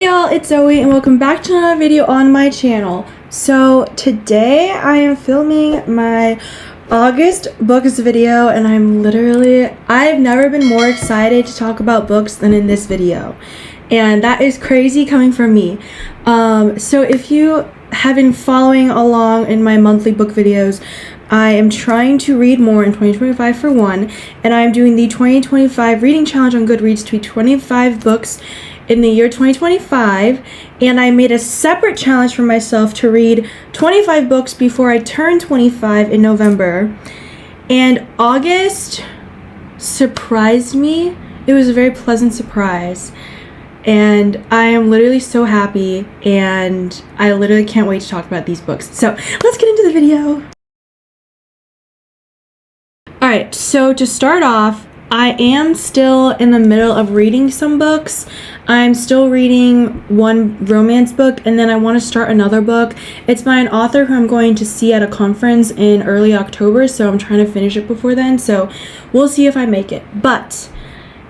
Hey y'all, it's Zoe and welcome back to another video on my channel. So today I am filming my August books video and I've never been more excited to talk about books than in this video. And that is crazy coming from me. So if you have been following along in my monthly book videos, I am trying to read more in 2025 for one, and I'm doing the 2025 reading challenge on Goodreads to be 25 books in the year 2025, and I made a separate challenge for myself to read 25 books before I turn 25 in November. And August surprised me. It was a very pleasant surprise, and I am literally so happy, and I literally can't wait to talk about these books. So let's get into the video. Alright, so to start off, I am still in the middle of reading some books. I'm still reading one romance book, and then I want to start another book. It's by an author who I'm going to see at a conference in early October, so I'm trying to finish it before then, so we'll see if I make it. But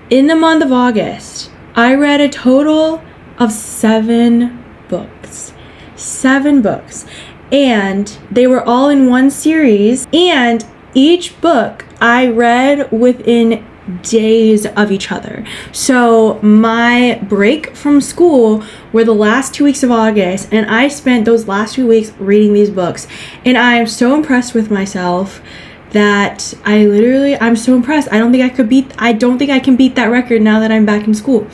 in the month of August, I read a total of 7 books. 7 books. And they were all in one series, and each book I read within days of each other. So my break from school were the last 2 weeks of August, and I spent those last 2 weeks reading these books, and I am so impressed with myself that I'm so impressed. I don't think I can beat that record now that I'm back in school.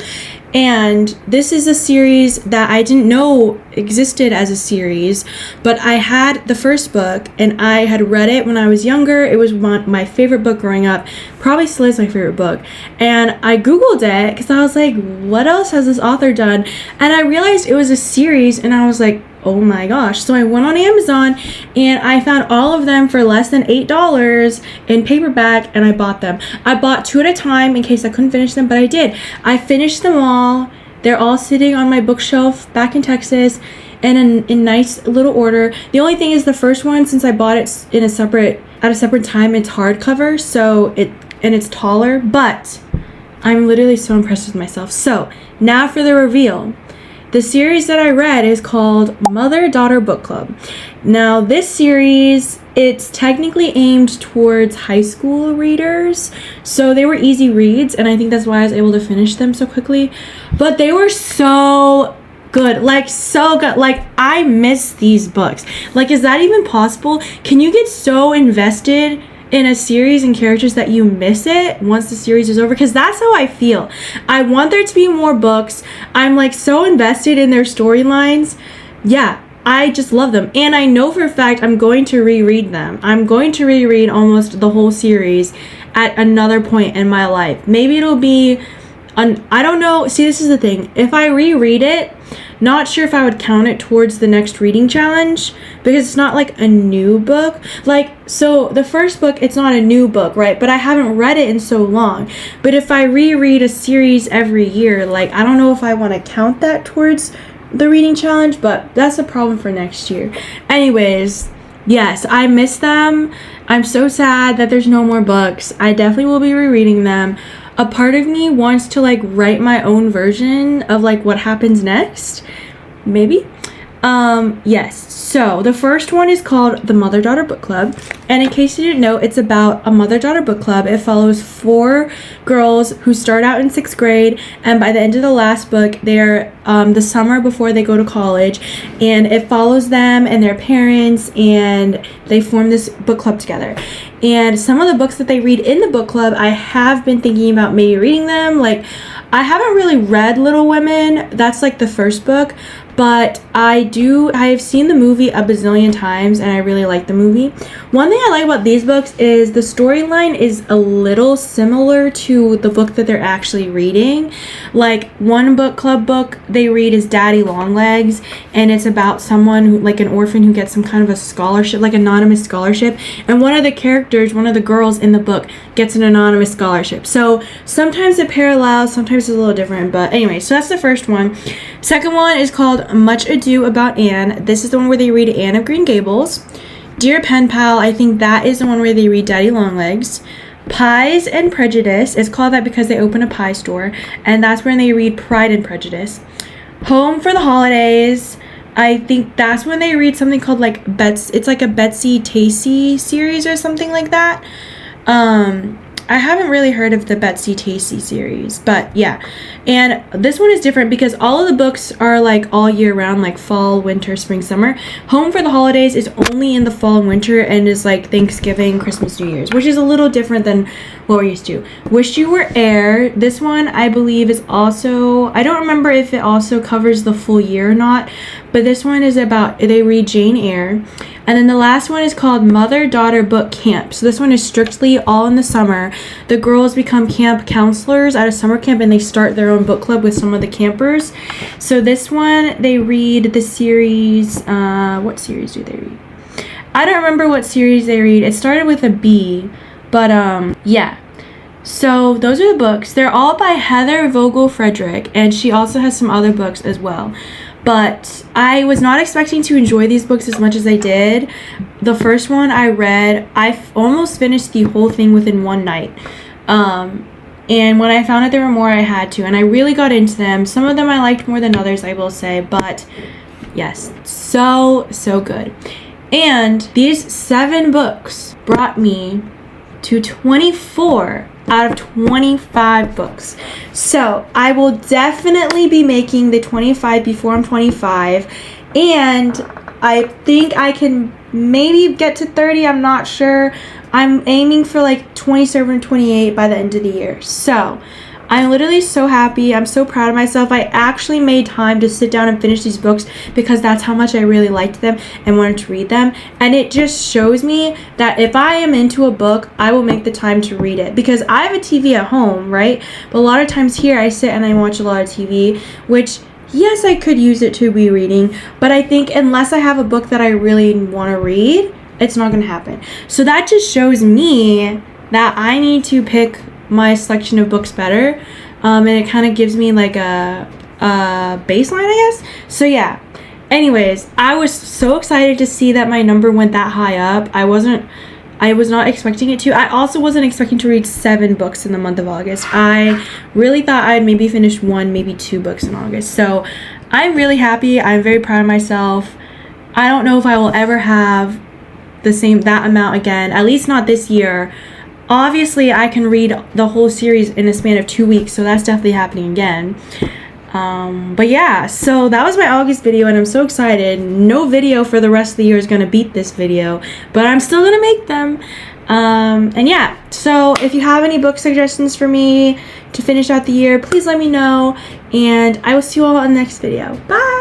And this is a series that I didn't know existed as a series, but I had the first book and I had read it when I was younger. It was my favorite book growing up, probably still is my favorite book. And I googled it because I was like, what else has this author done? And I realized it was a series, and I was like, oh my gosh. So I went on Amazon and I found all of them for less than $8 in paperback, and I bought them. I bought 2 at a time in case I couldn't finish them, but I did. I finished them all. They're all sitting on my bookshelf back in Texas and in nice little order. The only thing is the first one, since I bought it at a separate time, it's hardcover, so it's taller, but I'm literally so impressed with myself. So now for the reveal. The series that I read is called Mother-Daughter Book Club. Now, this series, it's technically aimed towards high school readers, so they were easy reads, and I think that's why I was able to finish them so quickly. But they were so good, so good. I miss these books. Is that even possible? Can you get so invested in a series and characters that you miss it once the series is over? Because that's how I feel. I want there to be more books. I'm so invested in their storylines. Yeah, I just love them, and I know for a fact I'm going to reread them. I'm going to reread almost the whole series at another point in my life. Maybe it'll be I don't know. See, this is the thing. If I reread it, not sure if I would count it towards the next reading challenge, because it's not a new book. So the first book, it's not a new book, right? But I haven't read it in so long. But if I reread a series every year, I don't know if I want to count that towards the reading challenge, but that's a problem for next year. Anyways, yes, I miss them. I'm so sad that there's no more books. I definitely will be rereading them. A part of me wants to write my own version of what happens next, maybe. Yes, so the first one is called The Mother-Daughter Book Club, and in case you didn't know, it's about a mother-daughter book club. It follows 4 girls who start out in 6th grade, and by the end of the last book, they're the summer before they go to college, and it follows them and their parents, and they form this book club together. And some of the books that they read in the book club, I have been thinking about maybe reading them. I haven't really read Little Women. That's the first book, but I have seen the movie a bazillion times, and I really like the movie. One thing I like about these books is the storyline is a little similar to the book that they're actually reading. One book club book they read is Daddy Longlegs, and it's about someone who, an orphan who gets some kind of a scholarship, anonymous scholarship, and one of the girls in the book gets an anonymous scholarship. So sometimes it parallels, sometimes it's a little different, but anyway, so that's the first one. Second one is called Much Ado About Anne. This is the one where they read Anne of Green Gables. Dear Pen Pal, I think that is the one where they read Daddy Longlegs. Pies and Prejudice is called that because they open a pie store, and that's when they read Pride and Prejudice. Home for the Holidays. I think that's when they read something called like it's like a Betsy Tacy series or something like that. I haven't really heard of the Betsy Tacy series, but yeah. And this one is different because all of the books are like all year round, like fall, winter, spring, summer. Home for the Holidays is only in the fall and winter and is like Thanksgiving, Christmas, New Year's, which is a little different than what we're used to. Wish You Were Air. This one I believe is also, I don't remember if it also covers the full year or not, but this one is about, they read Jane Eyre. And then the last one is called Mother-Daughter Book Camp. So this one is strictly all in the summer. The girls become camp counselors at a summer camp and they start their own book club with some of the campers. So this one, they read the series, what series do they read? I don't remember what series they read. It started with a B, but yeah. So those are the books. They're all by Heather Vogel Frederick, and she also has some other books as well. But I was not expecting to enjoy these books as much as I did. The first one I read, I almost finished the whole thing within one night. And when I found out there were more, I had to. And I really got into them. Some of them I liked more than others, I will say. But yes, so good. And these 7 books brought me to 24 out of 25 books. So I will definitely be making the 25 before I'm 25, and I think I can maybe get to 30. I'm not sure. I'm aiming for like 27 or 28 by the end of the year. So I'm literally so happy. I'm so proud of myself. I actually made time to sit down and finish these books because that's how much I really liked them and wanted to read them. And it just shows me that if I am into a book, I will make the time to read it. Because I have a TV at home, right? But a lot of times here I sit and I watch a lot of TV, which yes, I could use it to be reading. But I think unless I have a book that I really want to read, it's not going to happen. So that just shows me that I need to pick my selection of books better, and it kind of gives me like a baseline, I guess. So yeah, anyways, I was so excited to see that my number went that high up. I was not expecting it to. I also wasn't expecting to read 7 books in the month of August. I really thought I'd maybe finish 1, maybe 2 books in August. So I'm really happy. I'm very proud of myself. I don't know if I will ever have that amount again, at least not this year. Obviously, I can read the whole series in a span of 2 weeks, so that's definitely happening again. But yeah, so that was my August video, and I'm so excited. No video for the rest of the year is going to beat this video, but I'm still going to make them. And yeah, so if you have any book suggestions for me to finish out the year, please let me know, and I will see you all in the next video. Bye!